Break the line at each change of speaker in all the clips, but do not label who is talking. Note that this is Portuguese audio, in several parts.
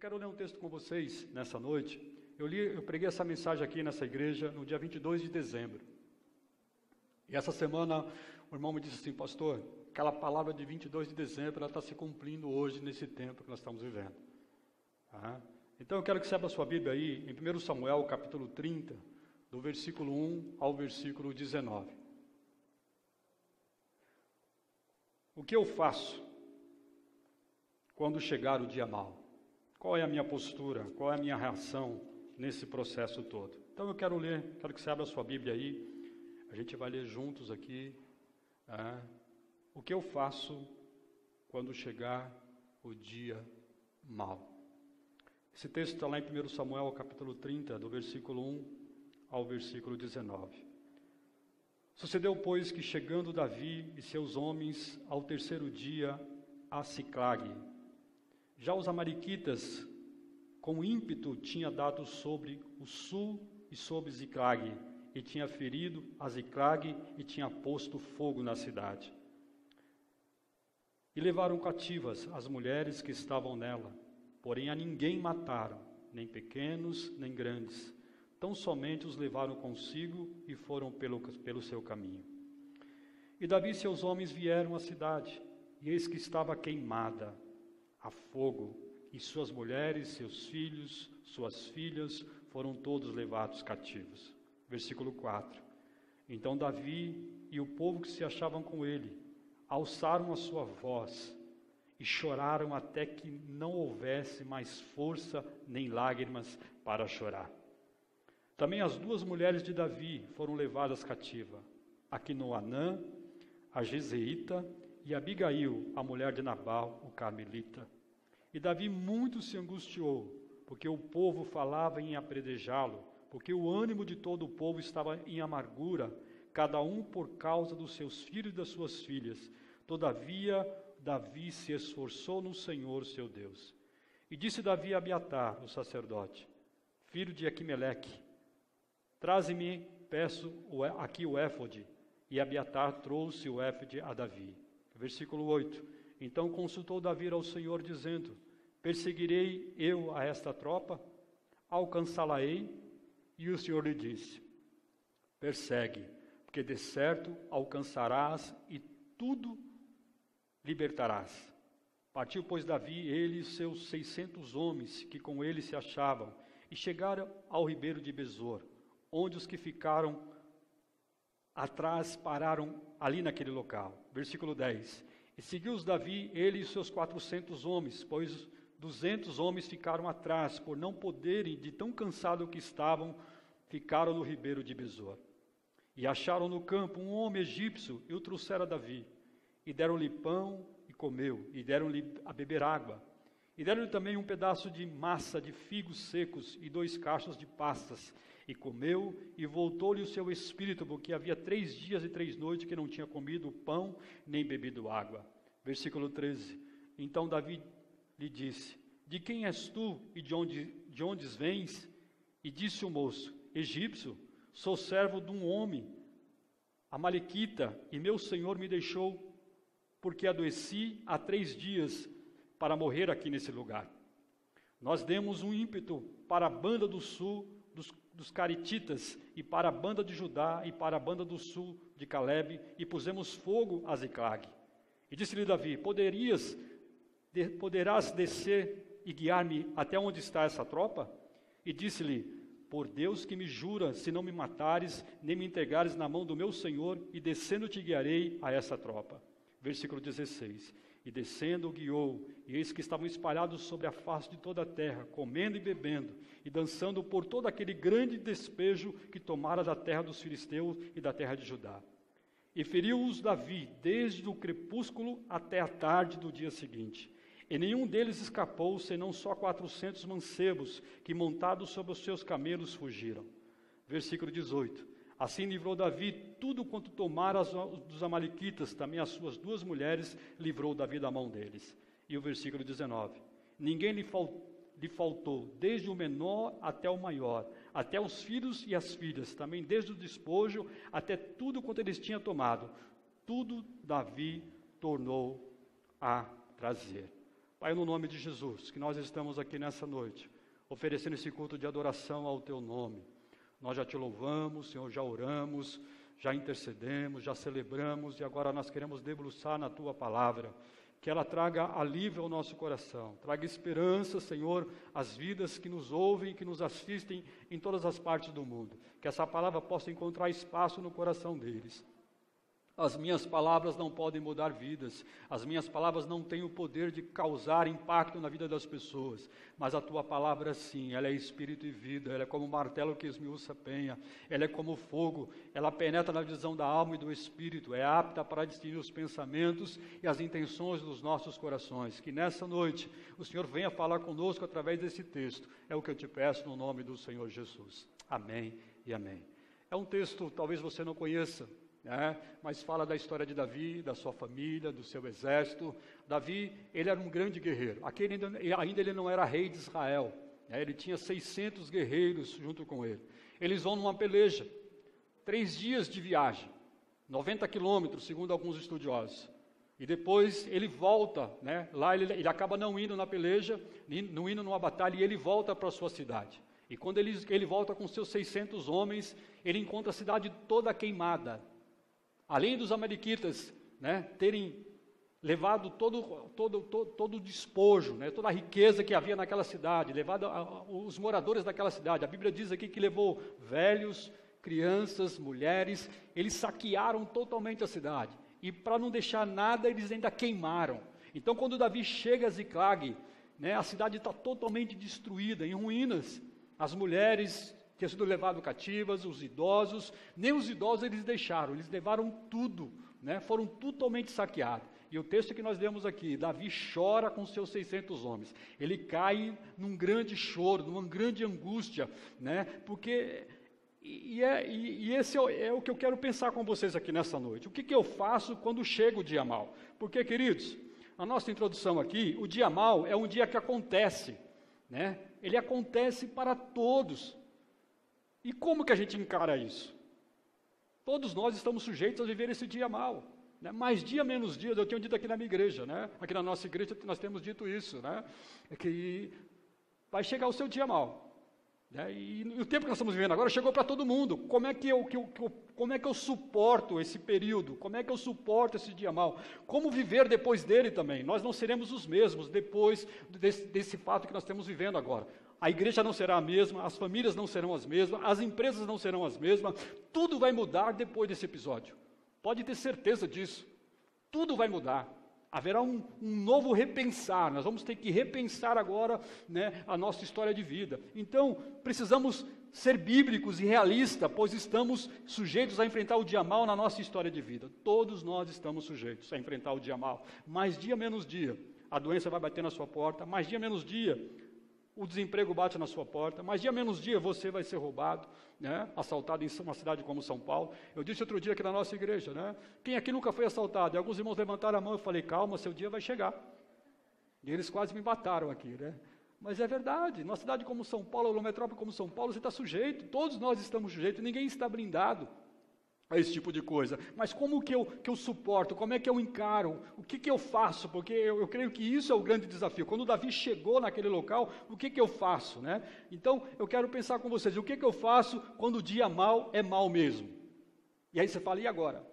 quero ler um texto com vocês nessa noite. Eu preguei essa mensagem aqui nessa igreja no dia 22 de dezembro. E essa semana o irmão me disse assim: pastor, aquela palavra de 22 de dezembro, ela está se cumprindo hoje nesse tempo que nós estamos vivendo. Então eu quero que você abra a sua Bíblia aí, em 1 Samuel, capítulo 30, do versículo 1 ao versículo 19. O que eu faço quando chegar o dia mau? Qual é a minha postura? Qual é a minha reação nesse processo todo? Então eu quero que você abra a sua Bíblia aí, a gente vai ler juntos aqui. O que eu faço quando chegar o dia mau? Esse texto está lá em 1 Samuel, capítulo 30, do versículo 1 ao versículo 19. Sucedeu, pois, que chegando Davi e seus homens ao terceiro dia a Siclague, já os amalequitas com ímpeto tinha dado sobre o sul e sobre Siclague, e tinha ferido a Siclague e tinha posto fogo na cidade. E levaram cativas as mulheres que estavam nela, porém a ninguém mataram, nem pequenos nem grandes, tão somente os levaram consigo e foram pelo seu caminho. E Davi e seus homens vieram à cidade, e eis que estava queimada a fogo, e suas mulheres, seus filhos, suas filhas foram todos levados cativos. Versículo 4. Então Davi e o povo que se achavam com ele alçaram a sua voz e choraram até que não houvesse mais força nem lágrimas para chorar. Também as duas mulheres de Davi foram levadas cativas, Aquinoanã, a Gezeita, e Abigail, a mulher de Nabal, o carmelita. E Davi muito se angustiou, porque o povo falava em apredejá-lo, porque o ânimo de todo o povo estava em amargura, cada um por causa dos seus filhos e das suas filhas. Todavia, Davi se esforçou no Senhor, seu Deus. E disse Davi a Abiatar, o sacerdote, filho de Aquimeleque: traze-me, peço, aqui o éfode. E Abiatar trouxe o éfode a Davi. Versículo 8. Então consultou Davi ao Senhor, dizendo: perseguirei eu a esta tropa? Alcançá-la-ei? E o Senhor lhe disse: persegue, porque de certo alcançarás e tudo libertarás. Partiu, pois, Davi, ele e seus 600 homens que com ele se achavam, e chegaram ao ribeiro de Besor, onde os que ficaram atrás pararam ali naquele local. Versículo 10. E seguiu-os Davi, ele e seus 400 homens, pois 200 homens ficaram atrás, por não poderem, de tão cansados que estavam, ficaram no ribeiro de Besor. E acharam no campo um homem egípcio, e o trouxeram a Davi. E deram-lhe pão, e comeu, e deram-lhe a beber água. E deram-lhe também um pedaço de massa de figos secos, e 2 cachos de pastas. E comeu, e voltou-lhe o seu espírito, porque havia 3 dias e 3 noites que não tinha comido pão, nem bebido água. Versículo 13. Então Davi lhe disse: de quem és tu, e de onde vens? E disse o moço: egípcio, sou servo de um homem amalequita, e meu senhor me deixou, porque adoeci há 3 dias para morrer aqui nesse lugar. Nós demos um ímpeto para a banda do sul dos Carititas, e para a banda de Judá, e para a banda do sul de Calebe, e pusemos fogo a Siclague. E disse-lhe Davi: poderás descer e guiar-me até onde está essa tropa? E disse-lhe: por Deus que me jura, se não me matares, nem me entregares na mão do meu senhor, e descendo te guiarei a essa tropa. Versículo 16. E descendo o guiou, e eis que estavam espalhados sobre a face de toda a terra, comendo e bebendo, e dançando por todo aquele grande despejo que tomara da terra dos filisteus e da terra de Judá. E feriu-os Davi desde o crepúsculo até a tarde do dia seguinte. E nenhum deles escapou, senão só 400 mancebos, que montados sobre os seus camelos fugiram. Versículo 18. Assim livrou Davi tudo quanto tomara dos amalequitas, também as suas 2 mulheres livrou Davi da mão deles. E o versículo 19. Ninguém lhe faltou, desde o menor até o maior, até os filhos e as filhas, também desde o despojo até tudo quanto eles tinham tomado. Tudo Davi tornou a trazer. Pai, no nome de Jesus, que nós estamos aqui nessa noite, oferecendo esse culto de adoração ao Teu nome. Nós já Te louvamos, Senhor, já oramos, já intercedemos, já celebramos, e agora nós queremos debruçar na Tua palavra. Que ela traga alívio ao nosso coração, traga esperança, Senhor, às vidas que nos ouvem, que nos assistem em todas as partes do mundo. Que essa palavra possa encontrar espaço no coração deles. As minhas palavras não podem mudar vidas, as minhas palavras não têm o poder de causar impacto na vida das pessoas, mas a Tua palavra sim, ela é espírito e vida, ela é como o martelo que esmiuça a penha, ela é como fogo, ela penetra na visão da alma e do espírito, é apta para distinguir os pensamentos e as intenções dos nossos corações. Que nessa noite o Senhor venha falar conosco através desse texto, é o que eu Te peço no nome do Senhor Jesus. Amém e amém. É um texto, talvez você não conheça, mas fala da história de Davi, da sua família, do seu exército. Davi, ele era um grande guerreiro. Ainda ele não era rei de Israel, ele tinha 600 guerreiros junto com ele. Eles vão numa peleja, 3 dias de viagem, 90 quilômetros, segundo alguns estudiosos. E depois ele volta, lá ele acaba não indo na peleja, não indo numa batalha, e ele volta para a sua cidade. E quando ele volta com seus 600 homens, ele encontra a cidade toda queimada. Além dos amalequitas terem levado todo o despojo, toda a riqueza que havia naquela cidade, levado os moradores daquela cidade. A Bíblia diz aqui que levou velhos, crianças, mulheres, eles saquearam totalmente a cidade. E para não deixar nada, eles ainda queimaram. Então, quando Davi chega a Ziclag, a cidade está totalmente destruída, em ruínas. As mulheres tinham sido levadas cativas, os idosos, nem os idosos eles deixaram, eles levaram tudo, foram totalmente saqueados. E o texto que nós lemos aqui, Davi chora com seus 600 homens, ele cai num grande choro, numa grande angústia, porque, esse é o que eu quero pensar com vocês aqui nessa noite. O que eu faço quando chega o dia mau? Porque, queridos, a nossa introdução aqui, o dia mau é um dia que acontece, ele acontece para todos. E como que a gente encara isso? Todos nós estamos sujeitos a viver esse dia mau. Mais dia, menos dia, eu tenho dito aqui na minha igreja, aqui na nossa igreja nós temos dito isso, que vai chegar o seu dia mau. E o tempo que nós estamos vivendo agora chegou para todo mundo. Como é que eu suporto esse período? Como é que eu suporto esse dia mau? Como viver depois dele também? Nós não seremos os mesmos depois desse fato que nós estamos vivendo agora. A igreja não será a mesma, as famílias não serão as mesmas, as empresas não serão as mesmas, tudo vai mudar depois desse episódio. Pode ter certeza disso. Tudo vai mudar. Haverá um novo repensar, nós vamos ter que repensar agora a nossa história de vida. Então, precisamos ser bíblicos e realistas, pois estamos sujeitos a enfrentar o dia mau na nossa história de vida. Todos nós estamos sujeitos a enfrentar o dia mau. Mais dia, menos dia, a doença vai bater na sua porta, mais dia, menos dia, o desemprego bate na sua porta, mais dia menos dia você vai ser roubado, assaltado em uma cidade como São Paulo. Eu disse outro dia aqui na nossa igreja, quem aqui nunca foi assaltado? E alguns irmãos levantaram a mão, eu falei, calma, seu dia vai chegar. E eles quase me mataram aqui, Mas é verdade, numa cidade como São Paulo, numa metrópole como São Paulo, você está sujeito, todos nós estamos sujeitos, ninguém está blindado a esse tipo de coisa. Mas como que eu suporto? Como é que eu encaro? O que eu faço? Porque eu creio que isso é o grande desafio. Quando Davi chegou naquele local, o que eu faço? Então, eu quero pensar com vocês, o que eu faço quando o dia mau é mau mesmo? E aí você fala, e agora?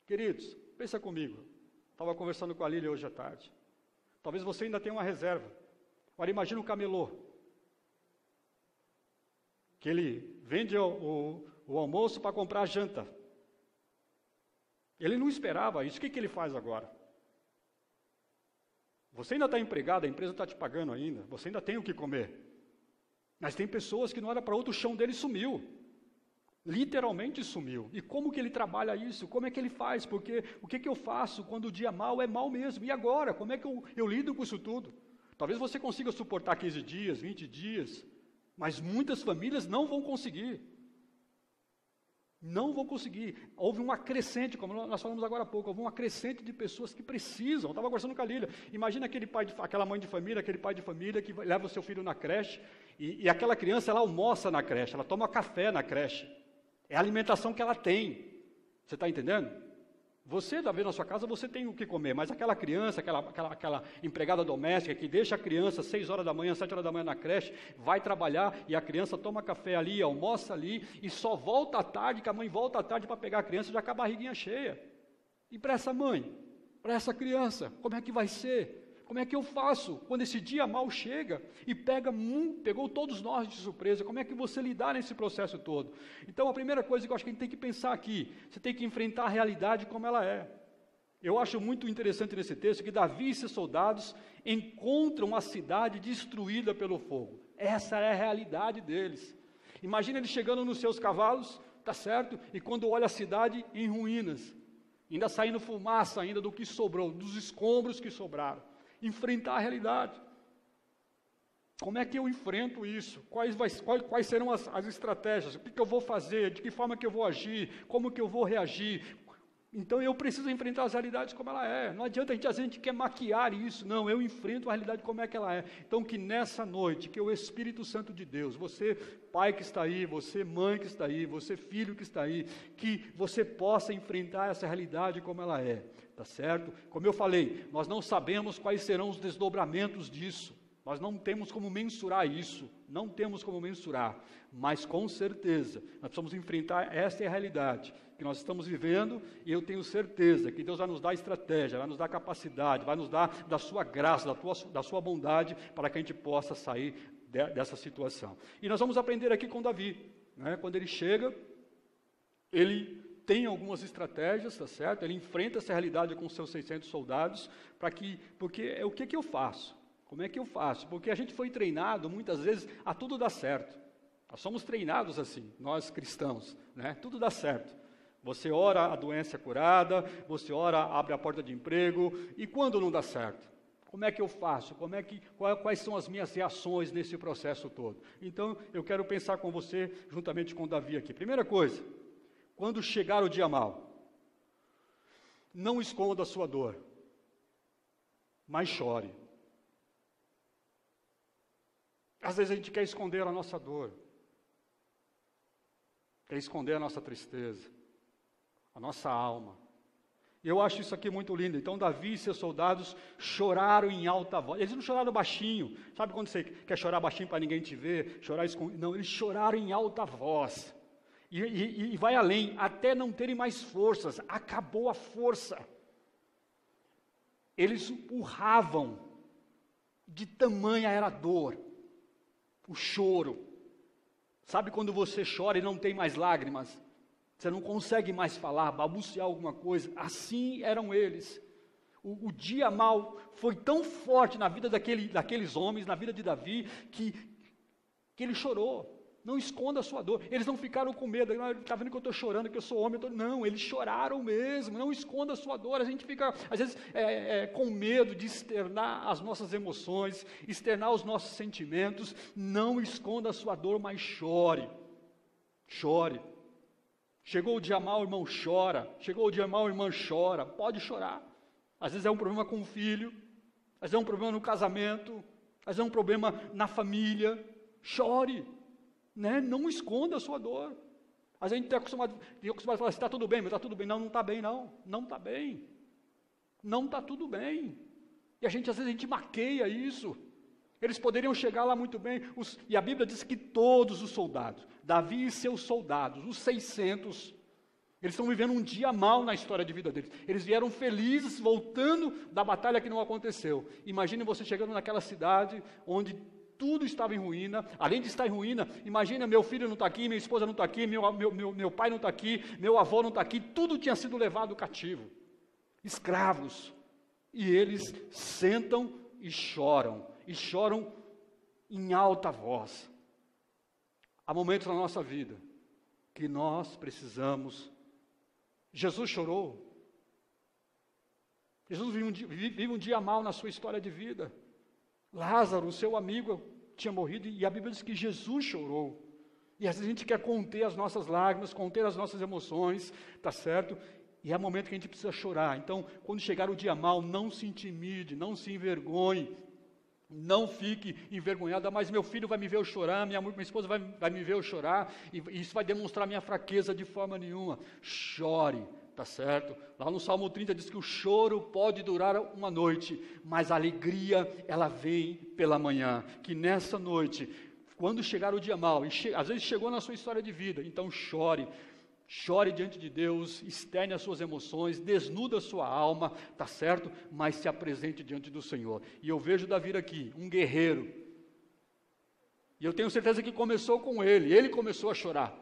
Queridos, pensa comigo. Estava conversando com a Lília hoje à tarde. Talvez você ainda tenha uma reserva. Agora imagina o camelô. Que ele vende o almoço para comprar a janta. Ele não esperava isso. O que ele faz agora? Você ainda está empregado, a empresa está te pagando ainda, você ainda tem o que comer. Mas tem pessoas que não era para outro, o chão dele sumiu. Literalmente sumiu. E como que ele trabalha isso? Como é que ele faz? Porque o que eu faço quando o dia mau é mau mesmo? E agora? Como é que eu lido com isso tudo? Talvez você consiga suportar 15 dias, 20 dias, mas muitas famílias não vão conseguir. Não vão conseguir. Houve uma crescente, como nós falamos agora há pouco, houve uma crescente de pessoas que precisam. Eu estava conversando com a Lília. Imagina aquela mãe de família, aquele pai de família que leva o seu filho na creche e aquela criança, ela almoça na creche, ela toma café na creche. É a alimentação que ela tem. Você está entendendo? Você, Davi, na sua casa, você tem o que comer, mas aquela criança, aquela empregada doméstica que deixa a criança 6 horas da manhã, 7 horas da manhã na creche, vai trabalhar e a criança toma café ali, almoça ali e só volta à tarde, que a mãe volta à tarde para pegar a criança já com a barriguinha cheia. E para essa mãe, para essa criança, como é que vai ser? Como é que eu faço quando esse dia mal chega e pegou todos nós de surpresa? Como é que você lidar nesse processo todo? Então, a primeira coisa que eu acho que a gente tem que pensar aqui, você tem que enfrentar a realidade como ela é. Eu acho muito interessante nesse texto que Davi e seus soldados encontram a cidade destruída pelo fogo. Essa é a realidade deles. Imagina eles chegando nos seus cavalos, tá certo? E quando olha a cidade em ruínas, ainda saindo fumaça ainda do que sobrou, dos escombros que sobraram. Enfrentar a realidade. Como é que eu enfrento isso? Quais serão as estratégias? O que eu vou fazer? De que forma que eu vou agir? Como que eu vou reagir? Então eu preciso enfrentar as realidades como ela é. Não adianta a gente quer maquiar isso. Não, eu enfrento a realidade como é que ela é. Então que nessa noite, que o Espírito Santo de Deus, você pai que está aí, você mãe que está aí, você filho que está aí, que você possa enfrentar essa realidade como ela é. Tá certo? Como eu falei, nós não sabemos quais serão os desdobramentos disso. Nós não temos como mensurar isso. Não temos como mensurar. Mas com certeza, nós precisamos enfrentar essa realidade que nós estamos vivendo, e eu tenho certeza que Deus vai nos dar estratégia, vai nos dar capacidade, vai nos dar da sua graça, da sua bondade, para que a gente possa sair dessa situação. E nós vamos aprender aqui com Davi, né? Quando ele chega, ele tem algumas estratégias, tá certo? Ele enfrenta essa realidade com seus 600 soldados, porque o que eu faço? Como é que eu faço? Porque a gente foi treinado, muitas vezes, a tudo dar certo. Nós somos treinados assim, nós cristãos, né? Tudo dá certo. Você ora, a doença é curada, você ora, abre a porta de emprego, e quando não dá certo? Como é que eu faço? Quais são as minhas reações nesse processo todo? Então, eu quero pensar com você, juntamente com Davi aqui. Primeira coisa, quando chegar o dia mau, não esconda a sua dor, mas chore. Às vezes a gente quer esconder a nossa dor, quer esconder a nossa tristeza, a nossa alma. E eu acho isso aqui muito lindo. Então Davi e seus soldados choraram em alta voz. Eles não choraram baixinho. Sabe quando você quer chorar baixinho para ninguém te ver? Chorar escondido? Não, eles choraram em alta voz. E vai além, até não terem mais forças. Acabou a força. Eles urravam. De tamanha era a dor. O choro. Sabe quando você chora e não tem mais lágrimas? Você não consegue mais falar, balbuciar alguma coisa. Assim eram eles. O dia mau foi tão forte na vida daqueles homens, na vida de Davi, que ele chorou. Não esconda a sua dor. Eles não ficaram com medo. Ele está vendo que eu estou chorando, que eu sou homem. Não, eles choraram mesmo. Não esconda a sua dor. A gente fica, às vezes, com medo de externar as nossas emoções, externar os nossos sentimentos. Não esconda a sua dor, mas chore. Chore. Chegou o dia mau, irmão, chora. Chegou o dia mau, irmã, chora. Pode chorar. Às vezes é um problema com o filho. Às vezes é um problema no casamento. Às vezes é um problema na família. Chore. Né? Não esconda a sua dor. A gente está acostumado a falar, está tudo bem, mas está tudo bem. Não, não está bem, não. Não está bem. Não está tudo bem. E às vezes a gente maqueia isso. Eles poderiam chegar lá muito bem. E a Bíblia diz que todos os soldados, Davi e seus soldados, os 600, eles estão vivendo um dia mau na história de vida deles. Eles vieram felizes, voltando da batalha que não aconteceu. Imagine você chegando naquela cidade onde tudo estava em ruína. Além de estar em ruína, imagina, meu filho não está aqui, minha esposa não está aqui, meu pai não está aqui, meu avô não está aqui, tudo tinha sido levado cativo. Escravos. E eles sentam e choram em alta voz. Há momentos na nossa vida que nós precisamos. Jesus chorou. Jesus vive um dia mau na sua história de vida. Lázaro, seu amigo, tinha morrido e a Bíblia diz que Jesus chorou. E às vezes a gente quer conter as nossas lágrimas, conter as nossas emoções, tá certo? E é o momento que a gente precisa chorar. Então, quando chegar o dia mau, não se intimide, não se envergonhe, não fique envergonhada. Mas meu filho vai me ver eu chorar, minha esposa vai me ver eu chorar, e isso vai demonstrar minha fraqueza de forma nenhuma. Chore, tá certo? Lá no Salmo 30 diz que o choro pode durar uma noite, mas a alegria, ela vem pela manhã. Que nessa noite, quando chegar o dia mau, e às vezes chegou na sua história de vida, então chore diante de Deus, externe as suas emoções, desnuda a sua alma, tá certo? Mas se apresente diante do Senhor. E eu vejo Davi aqui, um guerreiro, e eu tenho certeza que começou com ele começou a chorar,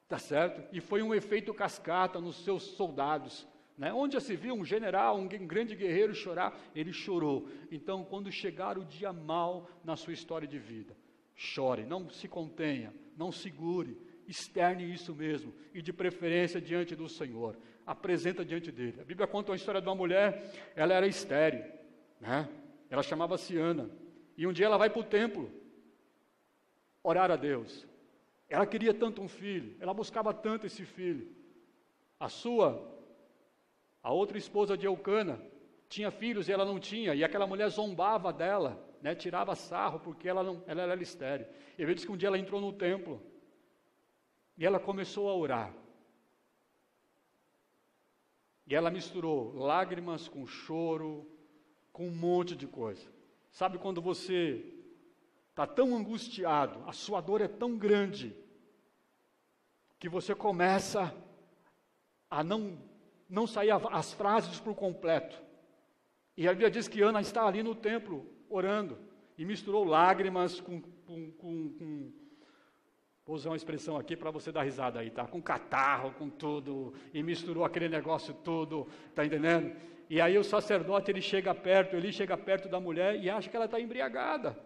tá certo? E foi um efeito cascata nos seus soldados, né? Onde já se viu um general, um grande guerreiro chorar, ele chorou. Então, quando chegar o dia mau na sua história de vida, chore, não se contenha, não segure, externe isso mesmo, e de preferência diante do Senhor, apresenta diante dele. A Bíblia conta uma história de uma mulher, ela era estéril, né? Ela chamava-se Ana, e um dia ela vai para o templo, orar a Deus. Ela queria tanto um filho, ela buscava tanto esse filho. A outra esposa de Eucana, tinha filhos e ela não tinha, e aquela mulher zombava dela, né? Tirava sarro, porque ela era estéril. E ele diz que um dia ela entrou no templo, e ela começou a orar. E ela misturou lágrimas com choro, com um monte de coisa. Sabe quando você está tão angustiado, a sua dor é tão grande, que você começa a não sair as frases por completo. E a Bíblia diz que Ana está ali no templo, orando, e misturou lágrimas vou usar uma expressão aqui para você dar risada aí, tá? Com catarro, com tudo, e misturou aquele negócio todo, tá entendendo? E aí o sacerdote, ele chega perto da mulher e acha que ela está embriagada,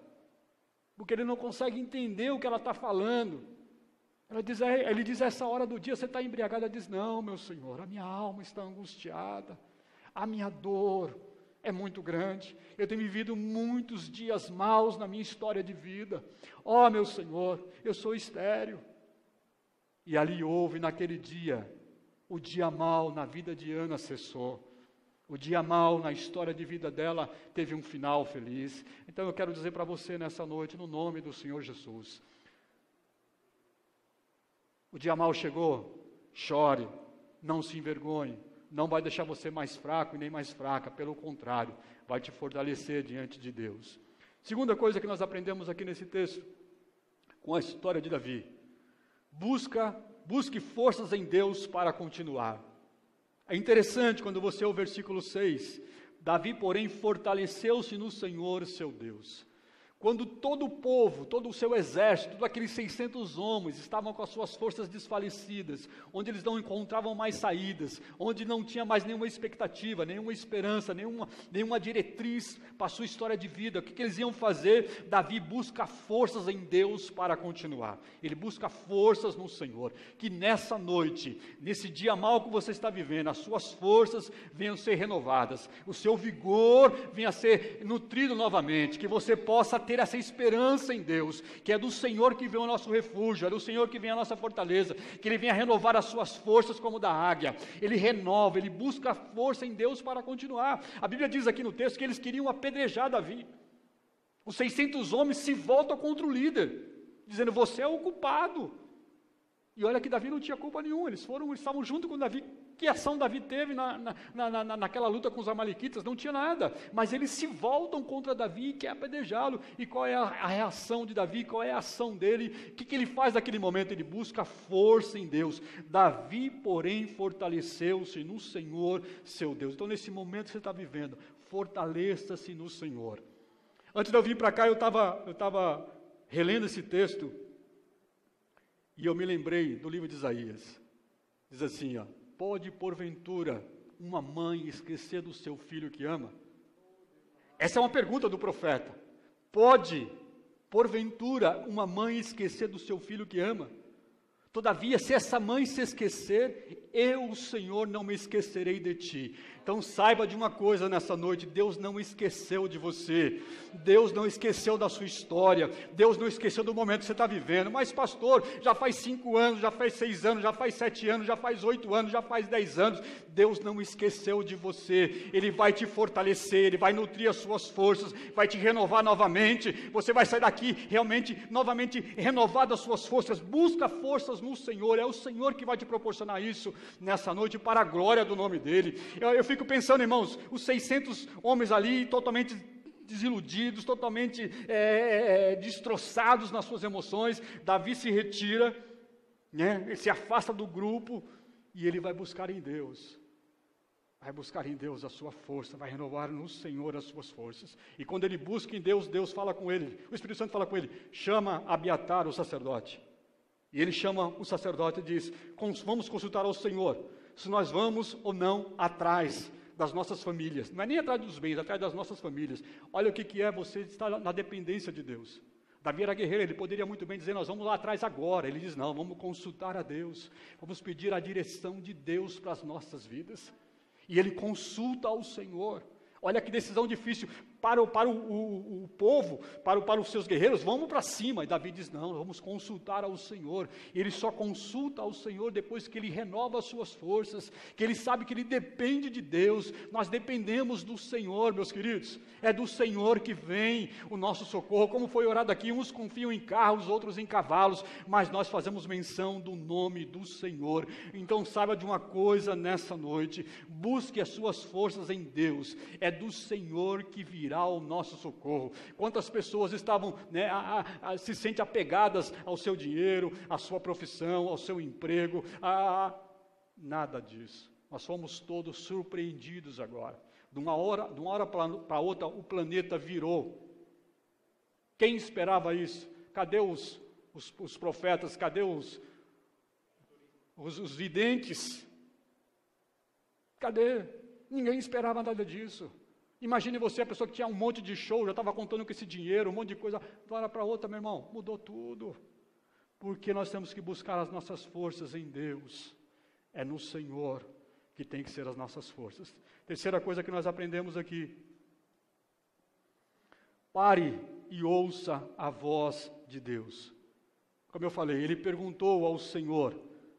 porque ele não consegue entender o que ela está falando. Ele diz, essa hora do dia você está embriagada? Ela diz, não, meu Senhor, a minha alma está angustiada, a minha dor é muito grande, eu tenho vivido muitos dias maus na minha história de vida. Ó, meu Senhor, eu sou estéril. E ali houve, naquele dia, o dia mau na vida de Ana cessou. O dia mau na história de vida dela teve um final feliz. Então eu quero dizer para você nessa noite, no nome do Senhor Jesus, o dia mau chegou, chore, não se envergonhe, não vai deixar você mais fraco e nem mais fraca, pelo contrário, vai te fortalecer diante de Deus. Segunda coisa que nós aprendemos aqui nesse texto, com a história de Davi, busque forças em Deus para continuar. É interessante quando você ouve o versículo 6, Davi, porém, fortaleceu-se no Senhor, seu Deus. Quando todo o povo, todo o seu exército, todos aqueles 600 homens estavam com as suas forças desfalecidas, onde eles não encontravam mais saídas, onde não tinha mais nenhuma expectativa, nenhuma esperança, nenhuma diretriz para a sua história de vida, o que eles iam fazer? Davi busca forças em Deus para continuar. Ele busca forças no Senhor. Que nessa noite, nesse dia mau que você está vivendo, as suas forças venham ser renovadas, o seu vigor venha a ser nutrido novamente, que você possa ter essa esperança em Deus, que é do Senhor que vem o nosso refúgio, é do Senhor que vem a nossa fortaleza, que Ele venha renovar as suas forças como da águia. Ele renova, Ele busca força em Deus para continuar. A Bíblia diz aqui no texto que eles queriam apedrejar Davi. Os 600 homens se voltam contra o líder, dizendo, você é o culpado. E olha que Davi não tinha culpa nenhuma, eles estavam junto com Davi. Que ação Davi teve naquela luta com os amalequitas? Não tinha nada, mas eles se voltam contra Davi e querem apedrejá-lo. E qual é a reação de Davi? Qual é a ação dele? O que ele faz naquele momento? Ele busca força em Deus. Davi, porém, fortaleceu-se no Senhor, seu Deus. Então, nesse momento que você está vivendo, fortaleça-se no Senhor. Antes de eu vir para cá, eu estava relendo esse texto, e eu me lembrei do livro de Isaías. Diz assim, ó, pode porventura uma mãe esquecer do seu filho que ama? Essa é uma pergunta do profeta. Pode porventura uma mãe esquecer do seu filho que ama? Todavia, se essa mãe se esquecer, eu, o Senhor, não me esquecerei de ti. Então saiba de uma coisa nessa noite, Deus não esqueceu de você, Deus não esqueceu da sua história, Deus não esqueceu do momento que você está vivendo. Mas pastor, já faz 5 anos, já faz 6 anos, já faz 7 anos, já faz 8 anos, já faz 10 anos, Deus não esqueceu de você, Ele vai te fortalecer, Ele vai nutrir as suas forças, vai te renovar novamente, você vai sair daqui realmente, novamente renovado as suas forças. Busca forças forças no Senhor, é o Senhor que vai te proporcionar isso nessa noite, para a glória do nome dEle. Eu fico pensando, irmãos, os 600 homens ali, totalmente desiludidos, totalmente destroçados nas suas emoções. Davi se retira, né? Ele se afasta do grupo, e ele vai buscar em Deus. Vai buscar em Deus a sua força, vai renovar no Senhor as suas forças. E quando ele busca em Deus, Deus fala com ele, o Espírito Santo fala com ele, chama Abiatar, o sacerdote. E ele chama o sacerdote e diz, vamos consultar ao Senhor, se nós vamos ou não atrás das nossas famílias. Não é nem atrás dos bens, atrás das nossas famílias. Olha o que é você estar na dependência de Deus. Davi era guerreiro, ele poderia muito bem dizer, nós vamos lá atrás agora. Ele diz, não, vamos consultar a Deus, vamos pedir a direção de Deus para as nossas vidas. E ele consulta ao Senhor. Olha que decisão difícil para o povo, para os seus guerreiros, vamos para cima. E Davi diz, não, vamos consultar ao Senhor. E ele só consulta ao Senhor depois que ele renova as suas forças, que ele sabe que ele depende de Deus. Nós dependemos do Senhor, meus queridos. É do Senhor que vem o nosso socorro. Como foi orado aqui, uns confiam em carros, outros em cavalos, mas nós fazemos menção do nome do Senhor. Então saiba de uma coisa nessa noite, busque as suas forças em Deus. É do Senhor que virá o nosso socorro. Quantas pessoas estavam, né, se sentem apegadas ao seu dinheiro, à sua profissão, ao seu emprego, nada disso. Nós fomos todos surpreendidos agora. De uma hora para outra, o planeta virou. Quem esperava isso? Cadê os profetas? Cadê os videntes? Cadê? Ninguém esperava nada disso. Imagine você, a pessoa que tinha um monte de show, já estava contando com esse dinheiro, um monte de coisa, de uma hora para outra, meu irmão, mudou tudo. Porque nós temos que buscar as nossas forças em Deus. É no Senhor que tem que ser as nossas forças. Terceira coisa que nós aprendemos aqui. Pare e ouça a voz de Deus. Como eu falei, ele perguntou ao Senhor,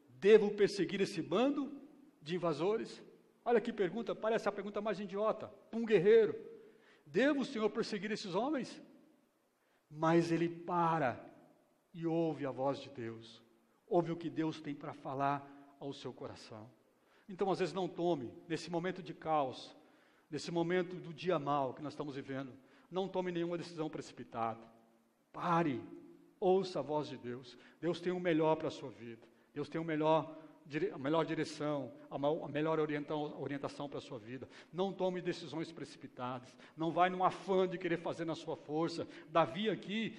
devo perseguir esse bando de invasores? Olha que pergunta, parece a pergunta mais idiota, para um guerreiro. Devo, Senhor, perseguir esses homens? Mas ele para e ouve a voz de Deus. Ouve o que Deus tem para falar ao seu coração. Então, às vezes, não tome, nesse momento de caos, nesse momento do dia mau que nós estamos vivendo, não tome nenhuma decisão precipitada. Pare, ouça a voz de Deus. Deus tem o melhor para a sua vida. Deus tem a melhor direção, a melhor orientação para a sua vida. Não tome decisões precipitadas. Não vai num afã de querer fazer na sua força. Davi aqui,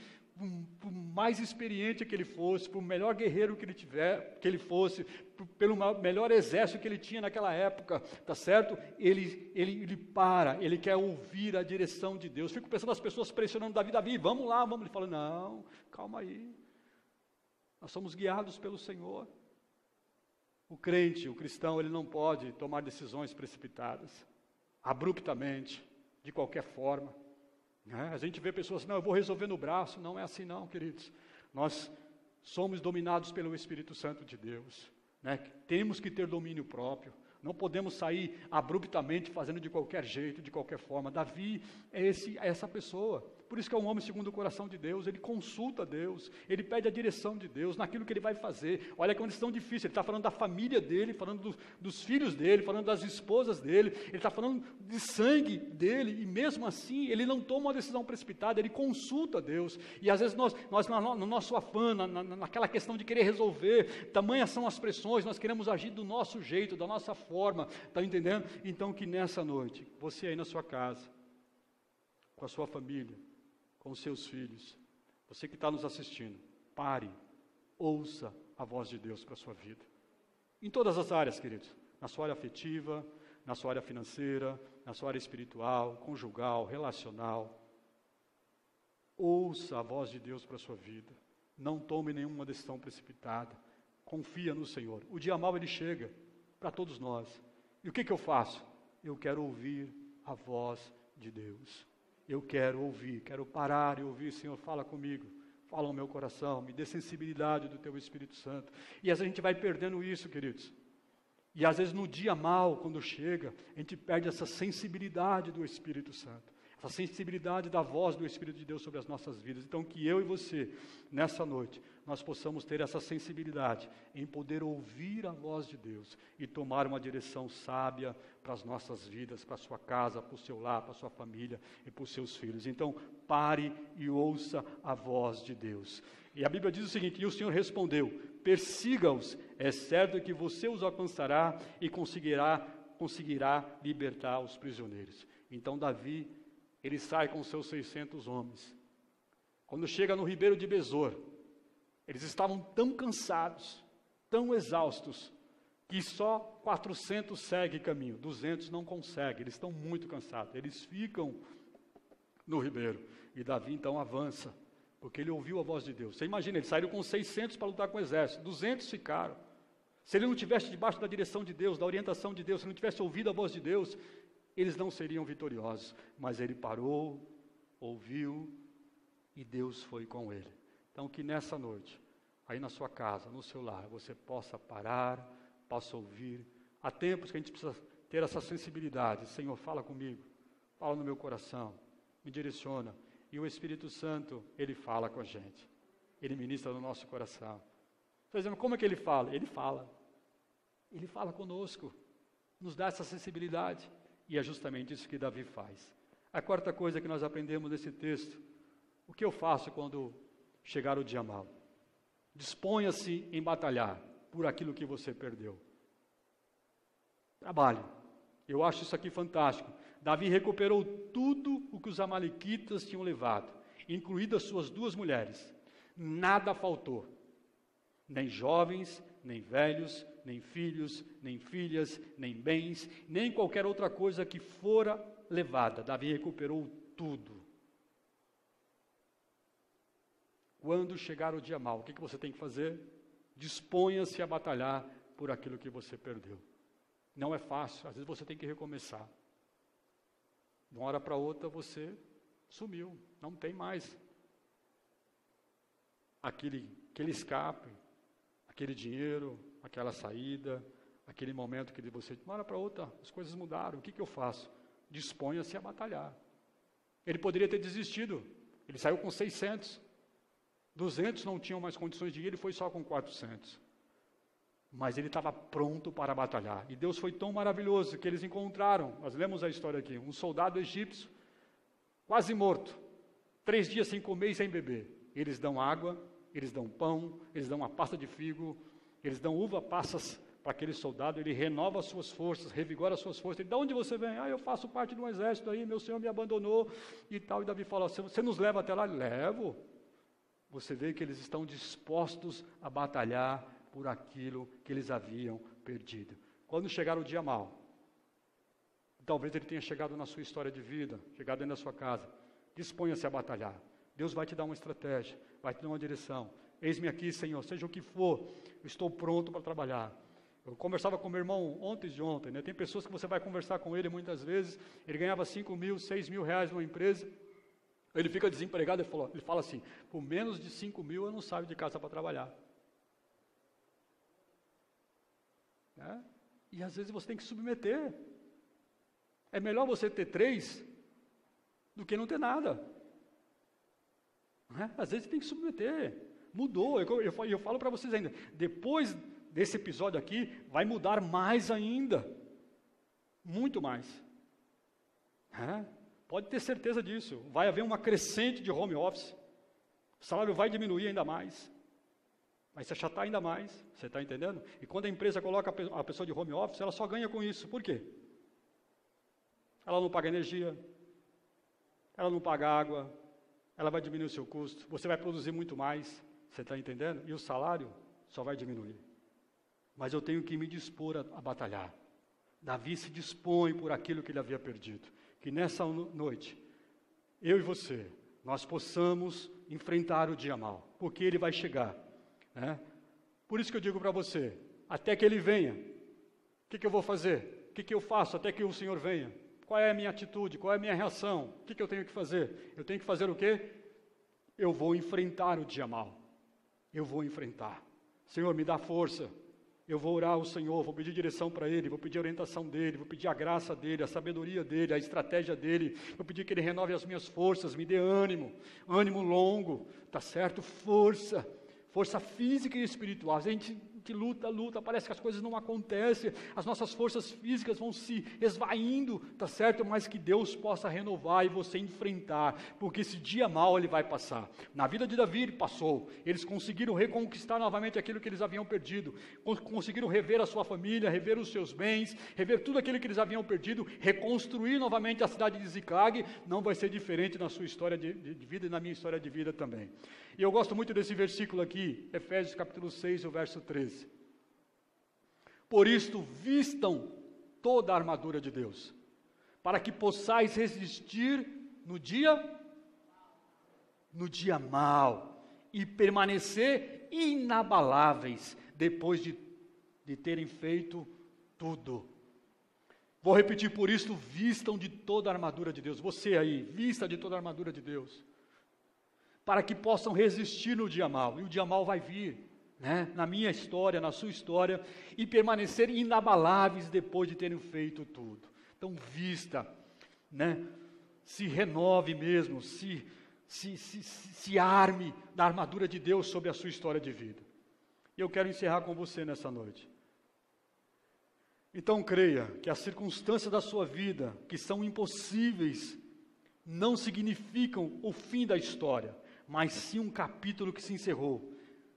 por mais experiente que ele fosse, por melhor guerreiro que ele fosse, pelo melhor exército que ele tinha naquela época, tá certo? Ele para, ele quer ouvir a direção de Deus. Fico pensando as pessoas pressionando Davi, vamos lá, vamos. Ele fala, não, calma aí. Nós somos guiados pelo Senhor. O crente, o cristão, ele não pode tomar decisões precipitadas, abruptamente, de qualquer forma. A gente vê pessoas, não, eu vou resolver no braço. Não é assim não, queridos. Nós somos dominados pelo Espírito Santo de Deus. Temos que ter domínio próprio. Não podemos sair abruptamente fazendo de qualquer jeito, de qualquer forma. Davi é essa pessoa. Por isso que é um homem segundo o coração de Deus. Ele consulta Deus, ele pede a direção de Deus naquilo que ele vai fazer. Olha que é uma decisão difícil. Ele está falando da família dele, falando dos filhos dele, falando das esposas dele. Ele está falando de sangue dele. E mesmo assim, ele não toma uma decisão precipitada. Ele consulta Deus. E às vezes nós no nosso afã, naquela questão de querer resolver, tamanhas são as pressões, nós queremos agir do nosso jeito, da nossa forma. Está entendendo? Então que nessa noite, você aí na sua casa, com a sua família, com os seus filhos, você que está nos assistindo, pare, ouça a voz de Deus para a sua vida. Em todas as áreas, queridos, na sua área afetiva, na sua área financeira, na sua área espiritual, conjugal, relacional. Ouça a voz de Deus para a sua vida. Não tome nenhuma decisão precipitada. Confia no Senhor. O dia mau ele chega para todos nós. E o que eu faço? Eu quero ouvir a voz de Deus. Eu quero ouvir, quero parar e ouvir, Senhor, fala comigo, fala ao meu coração, me dê sensibilidade do Teu Espírito Santo. E às vezes a gente vai perdendo isso, queridos. E às vezes no dia mau, quando chega, a gente perde essa sensibilidade do Espírito Santo. essa sensibilidade da voz do Espírito de Deus sobre as nossas vidas. Então, que eu e você, nessa noite, nós possamos ter essa sensibilidade em poder ouvir a voz de Deus e tomar uma direção sábia para as nossas vidas, para a sua casa, para o seu lar, para a sua família e para os seus filhos. Então, pare e ouça a voz de Deus. E a Bíblia diz o seguinte: e o Senhor respondeu: persiga-os, é certo que você os alcançará e conseguirá libertar os prisioneiros. Então Davi, ele sai com seus 600 homens. Quando chega no ribeiro de Besor, eles estavam tão cansados, tão exaustos, que só 400 seguem caminho, 200 não conseguem, eles estão muito cansados, eles ficam no ribeiro. E Davi então avança, porque ele ouviu a voz de Deus. Você imagina, eles saíram com 600 para lutar com o exército, 200 ficaram. Se ele não estivesse debaixo da direção de Deus, da orientação de Deus, se ele não tivesse ouvido a voz de Deus, eles não seriam vitoriosos. Mas ele parou, ouviu, e Deus foi com ele. Então, que nessa noite, aí na sua casa, no seu lar, você possa parar, possa ouvir. Há tempos que a gente precisa ter essa sensibilidade. Senhor, fala comigo, fala no meu coração, me direciona. E o Espírito Santo, ele fala com a gente. Ele ministra no nosso coração. Por exemplo, como é que ele fala? Ele fala. Ele fala conosco, nos dá essa sensibilidade. E é justamente isso que Davi faz. A quarta coisa que nós aprendemos nesse texto: o que eu faço quando chegar o dia mau? Disponha-se em batalhar por aquilo que você perdeu. Trabalhe. Eu acho isso aqui fantástico. Davi recuperou tudo o que os amalequitas tinham levado, incluídas suas 2 mulheres. Nada faltou. Nem jovens, nem velhos, nem filhos, nem filhas, nem bens, nem qualquer outra coisa que fora levada. Davi recuperou tudo. Quando chegar o dia mau, o que você tem que fazer? Disponha-se a batalhar por aquilo que você perdeu. Não é fácil, às vezes você tem que recomeçar. De uma hora para outra você sumiu, não tem mais aquele escape, aquele dinheiro, aquela saída, aquele momento que você, de uma hora para outra, as coisas mudaram. O que eu faço? Disponha-se a batalhar. Ele poderia ter desistido, ele saiu com 600, 200 não tinham mais condições de ir, ele foi só com 400. Mas ele estava pronto para batalhar. E Deus foi tão maravilhoso que eles encontraram, nós lemos a história aqui, um soldado egípcio, quase morto, 3 dias sem comer e sem beber. Eles dão água, eles dão pão, eles dão uma pasta de figo, eles dão uva passas para aquele soldado, ele renova as suas forças, revigora as suas forças. Ele, de onde você vem? Eu faço parte de um exército aí, meu Senhor me abandonou e tal. E Davi fala, você nos leva até lá? Levo. Você vê que eles estão dispostos a batalhar por aquilo que eles haviam perdido. Quando chegar o dia mau, talvez ele tenha chegado na sua história de vida, chegado dentro da sua casa, disponha-se a batalhar. Deus vai te dar uma estratégia, vai te dar uma direção. Eis-me aqui, Senhor, seja o que for, eu estou pronto para trabalhar. Eu conversava com meu irmão ontem de ontem, né? Tem pessoas que você vai conversar com ele muitas vezes, ele ganhava 5 mil, 6 mil reais numa empresa, ele fica desempregado, ele fala assim, por menos de 5 mil eu não saio de casa para trabalhar. E às vezes você tem que submeter. É melhor você ter 3 do que não ter nada. Às vezes você tem que submeter. Mudou. Eu falo para vocês ainda, depois desse episódio aqui, vai mudar mais ainda. Muito mais. Pode ter certeza disso. Vai haver uma crescente de home office. O salário vai diminuir ainda mais. Vai se achatar ainda mais, você está entendendo? E quando a empresa coloca a pessoa de home office, ela só ganha com isso. Por quê? Ela não paga energia, ela não paga água, ela vai diminuir o seu custo, você vai produzir muito mais, você está entendendo? E o salário só vai diminuir. Mas eu tenho que me dispor a batalhar. Davi se dispõe por aquilo que ele havia perdido. Que nessa noite, eu e você, nós possamos enfrentar o dia mau, porque ele vai chegar. Por isso que eu digo para você, até que ele venha, o que eu vou fazer? O que eu faço até que o Senhor venha? Qual é a minha atitude? Qual é a minha reação? O que eu tenho que fazer? Eu tenho que fazer o quê? Eu vou enfrentar o dia mau. Eu vou enfrentar. Senhor, me dá força. Eu vou orar ao Senhor, vou pedir direção para Ele, vou pedir a orientação dEle, vou pedir a graça dEle, a sabedoria dEle, a estratégia dEle, vou pedir que Ele renove as minhas forças, me dê ânimo, ânimo longo, tá certo? Força física e espiritual. A gente luta, parece que as coisas não acontecem, as nossas forças físicas vão se esvaindo, tá certo? Mas que Deus possa renovar e você enfrentar, porque esse dia mau ele vai passar. Na vida de Davi ele passou, eles conseguiram reconquistar novamente aquilo que eles haviam perdido, conseguiram rever a sua família, rever os seus bens, rever tudo aquilo que eles haviam perdido, reconstruir novamente a cidade de Ziclag. Não vai ser diferente na sua história de vida e na minha história de vida também. E eu gosto muito desse versículo aqui, Efésios capítulo 6, o verso 13. Por isto, vistam toda a armadura de Deus, para que possais resistir no dia mau, e permanecer inabaláveis, depois de terem feito tudo. Vou repetir, por isto, vistam de toda a armadura de Deus. Você aí, vista de toda a armadura de Deus, para que possam resistir no dia mau, e o dia mau vai vir, né? Na minha história, na sua história, e permanecer inabaláveis depois de terem feito tudo. Então vista, né? Se renove mesmo, se arme da armadura de Deus sobre a sua história de vida. E eu quero encerrar com você nessa noite. Então creia que as circunstâncias da sua vida, que são impossíveis, não significam o fim da história, mas sim um capítulo que se encerrou.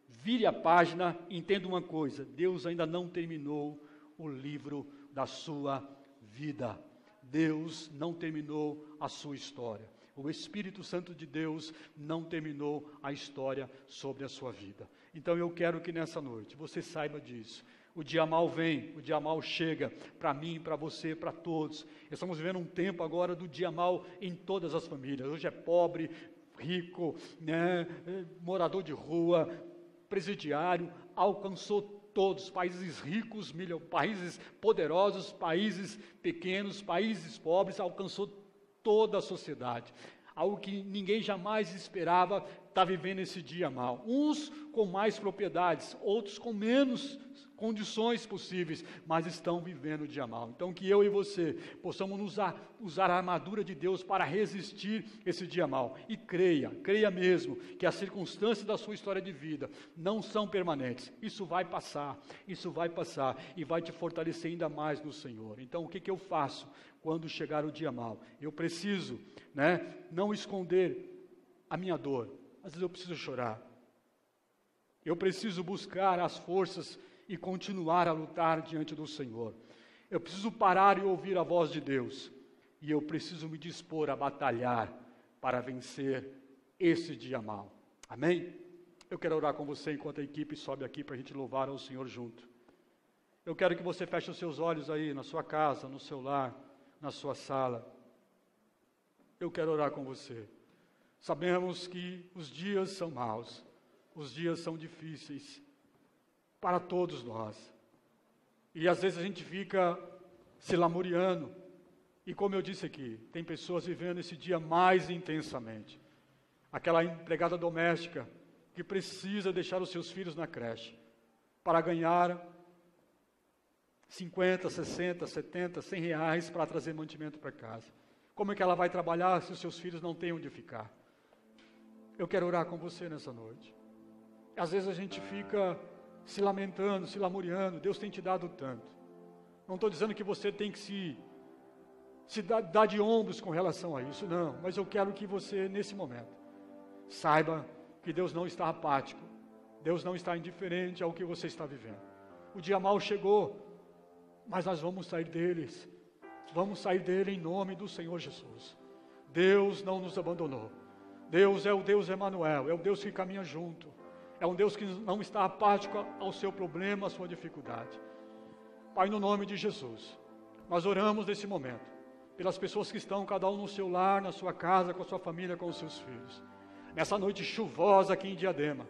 Vire a página e entenda uma coisa: Deus ainda não terminou o livro da sua vida. Deus não terminou a sua história. O Espírito Santo de Deus não terminou a história sobre a sua vida. Então eu quero que nessa noite você saiba disso. O dia mau vem, o dia mau chega para mim, para você, para todos. Estamos vivendo um tempo agora do dia mau em todas as famílias. Hoje é pobre, rico, né, morador de rua, presidiário, alcançou todos, países ricos, países poderosos, países pequenos, países pobres, alcançou toda a sociedade. Algo que ninguém jamais esperava está vivendo esse dia mau. Uns com mais propriedades, outros com menos condições possíveis, mas estão vivendo o dia mau. Então que eu e você possamos usar a armadura de Deus para resistir esse dia mau. E creia mesmo que as circunstâncias da sua história de vida não são permanentes. Isso vai passar e vai te fortalecer ainda mais no Senhor. Então o que eu faço quando chegar o dia mau? Eu preciso, não esconder a minha dor. Às vezes eu preciso chorar. Eu preciso buscar as forças e continuar a lutar diante do Senhor. Eu preciso parar e ouvir a voz de Deus. E eu preciso me dispor a batalhar para vencer esse dia mau. Amém? Eu quero orar com você enquanto a equipe sobe aqui para a gente louvar ao Senhor junto. Eu quero que você feche os seus olhos aí na sua casa, no seu lar, na sua sala. Eu quero orar com você. Sabemos que os dias são maus, os dias são difíceis para todos nós. E às vezes a gente fica se lamuriando. E como eu disse aqui, tem pessoas vivendo esse dia mais intensamente. Aquela empregada doméstica que precisa deixar os seus filhos na creche para ganhar 50, 60, 70, 100 reais para trazer mantimento para casa. Como é que ela vai trabalhar se os seus filhos não têm onde ficar? Eu quero orar com você nessa noite. Às vezes a gente fica se lamentando, se lamuriando. Deus tem te dado tanto. Não estou dizendo que você tem que se dar de ombros com relação a isso, não. Mas eu quero que você, nesse momento, saiba que Deus não está apático. Deus não está indiferente ao que você está vivendo. O dia mau chegou, mas nós vamos sair deles. Vamos sair dele em nome do Senhor Jesus. Deus não nos abandonou. Deus é o Deus Emanuel, é o Deus que caminha junto. É um Deus que não está apático ao seu problema, à sua dificuldade. Pai, no nome de Jesus, nós oramos nesse momento, pelas pessoas que estão, cada um no seu lar, na sua casa, com a sua família, com os seus filhos. Nessa noite chuvosa aqui em Diadema,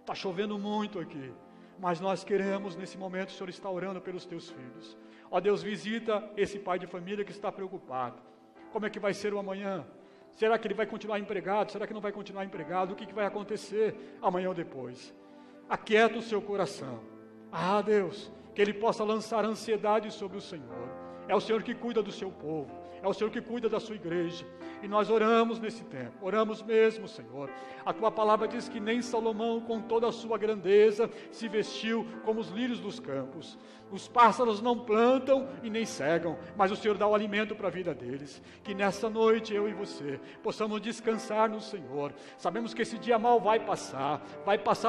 está chovendo muito aqui, mas nós queremos, nesse momento, o Senhor está orando pelos teus filhos. Ó Deus, visita esse pai de família que está preocupado. Como é que vai ser o amanhã? Será que ele vai continuar empregado? Será que não vai continuar empregado? O que vai acontecer amanhã ou depois? Aquieta o seu coração. Ah, Deus, que ele possa lançar ansiedade sobre o Senhor. É o Senhor que cuida do seu povo, é o Senhor que cuida da sua igreja. E nós oramos nesse tempo, oramos mesmo, Senhor. A tua palavra diz que nem Salomão, com toda a sua grandeza, se vestiu como os lírios dos campos. Os pássaros não plantam e nem cegam, mas o Senhor dá o alimento para a vida deles. Que nessa noite eu e você possamos descansar no Senhor. Sabemos que esse dia mal vai passar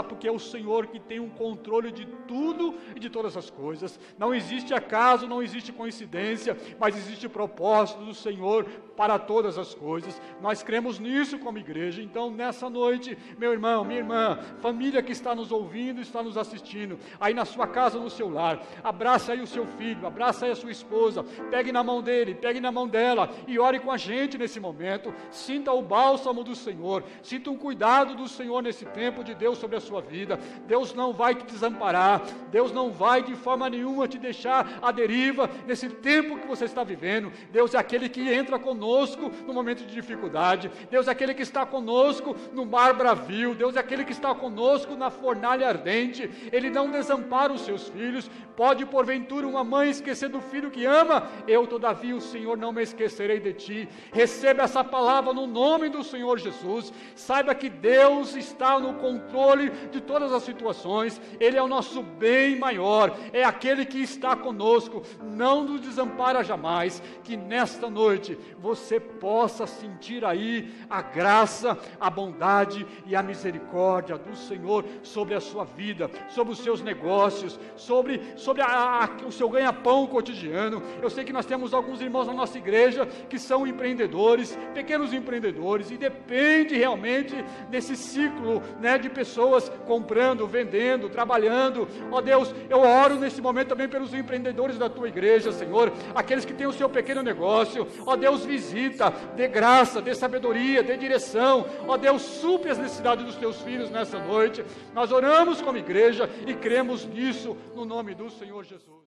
porque é o Senhor que tem um controle de tudo e de todas as coisas. Não existe acaso, não existe coincidência, mas existe propósito do Senhor para todas as coisas. Nós cremos nisso como igreja. Então nessa noite, meu irmão, minha irmã, família que está nos ouvindo, está nos assistindo, aí na sua casa, no seu lar, abraça aí o seu filho, abraça aí a sua esposa, pegue na mão dele, pegue na mão dela e ore com a gente nesse momento. Sinta o bálsamo do Senhor, sinta um cuidado do Senhor nesse tempo de Deus sobre a sua vida. Deus não vai te desamparar, Deus não vai de forma nenhuma te deixar à deriva nesse tempo que você está vivendo. Deus é aquele que entra conosco no momento de dificuldade, Deus é aquele que está conosco no mar bravio, Deus é aquele que está conosco na fornalha ardente. Ele não desampara os seus filhos. Pode porventura uma mãe esquecer do filho que ama? Eu todavia, o Senhor, não me esquecerei de ti. Receba essa palavra no nome do Senhor Jesus. Saiba que Deus está no controle de todas as situações. Ele é o nosso bem maior, é aquele que está conosco, não nos desampara jamais. Que nesta noite você possa sentir aí a graça, a bondade e a misericórdia do Senhor sobre a sua vida, sobre os seus negócios, sobre o seu ganha-pão cotidiano. Eu sei que nós temos alguns irmãos na nossa igreja que são empreendedores, pequenos empreendedores, e depende realmente desse ciclo, né, de pessoas comprando, vendendo, trabalhando. Ó Deus, eu oro nesse momento também pelos empreendedores da tua igreja, Senhor, aqueles que têm o seu pequeno negócio. Ó Deus, visita, dê graça, dê sabedoria, dê direção. Ó Deus, supre as necessidades dos teus filhos nessa noite. Nós oramos como igreja e cremos nisso no nome do Senhor Jesus.